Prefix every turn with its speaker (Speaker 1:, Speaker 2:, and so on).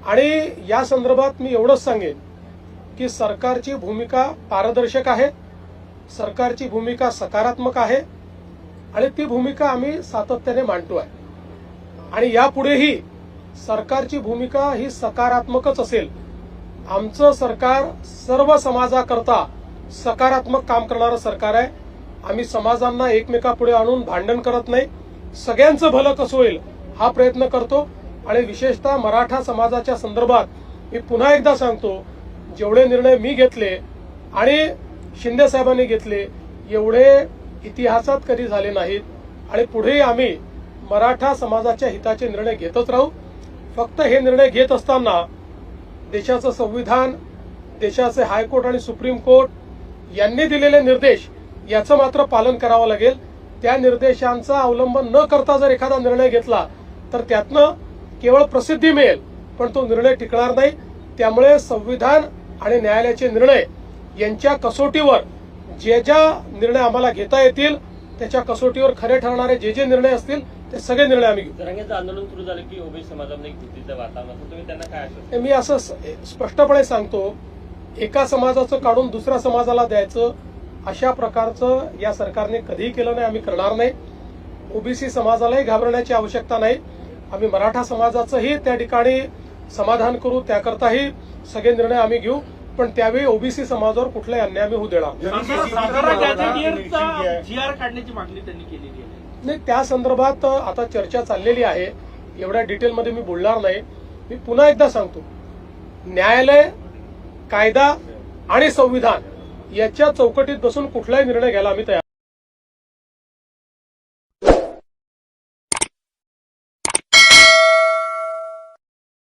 Speaker 1: आणि या संदर्भात मी एवढंच सांगेन की सरकारची भूमिका पारदर्शक आहे, सरकारची भूमिका सकारात्मक आहे आणि ती भूमिका आम्ही सातत्याने मांडतो आहे आणि यापुढेही सरकारची भूमिका ही सकारात्मकच असेल। आमचं सरकार सर्व समाजाकरता सकारात्मक काम करणारं सरकार आहे। आम्ही समाजांना एकमेकापुढे आणून भांडण करत नाही, सगळ्यांचं भलं कसं होईल हा प्रयत्न करतो आणि विशेषतः मराठा समाजाच्या संदर्भात मी पुन्हा एकदा सांगतो, जेवढे निर्णय मी घेतले आणि शिंदे साहेबांनी घेतले एवढे इतिहासात कधी झाले नाहीत आणि पुढेही आम्ही मराठा समाजाच्या हिताचे निर्णय घेतच राहू। फक्त हे निर्णय घेत असताना देशाचं संविधान, देशाचे हायकोर्ट आणि सुप्रीम कोर्ट यांनी दिलेले निर्देश याचं मात्र पालन करावं लागेल। त्या निर्देशांचा अवलंब न करता जर एखादा निर्णय घेतला तर त्यातनं केवळ प्रसिद्धी मिळेल पण तो निर्णय टिकणार नाही। त्यामुळे संविधान आणि न्यायालयाचे निर्णय यांच्या कसोटीवर जे निर्णय आम्हाला घेता येतील त्याच्या कसोटीवर खरे ठरणारे जे निर्णय असतील ते सगळे निर्णय आम्ही घेऊ।
Speaker 2: जरांगेचं आंदोलन सुरू झालं की ओबीसी समाजामध्ये एक भीतीचं वातावरण, तुम्ही त्यांना काय आश्वासन?
Speaker 1: मी असं स्पष्टपणे सांगतो, एका समाजाचं काढून दुसऱ्या समाजाला द्यायचं अशा प्रकारचं या सरकारने कधीही केलं नाही, आम्ही करणार नाही। ओबीसी समाजालाही घाबरण्याची आवश्यकता नाही। आम्ही मराठा समाजाचंही त्या ठिकाणी समाधान करू, त्याकरताही सगळे निर्णय आम्ही घेऊ, पण त्यावेळी ओबीसी समाजावर कुठलाही अन्याय आम्ही होऊ देणार
Speaker 3: जीआर काढण्याची मागणी त्यांनी केलेली आहे।
Speaker 1: नाही, त्या संदर्भात आता चर्चा चाललेली आहे, एवढ्या डिटेलमध्ये मी बोलणार नाही। मी पुन्हा एकदा सांगतो, न्यायालय, कायदा आणि संविधान याच्या चौकटीत बसून कुठलाही निर्णय घ्यायला आम्ही तयार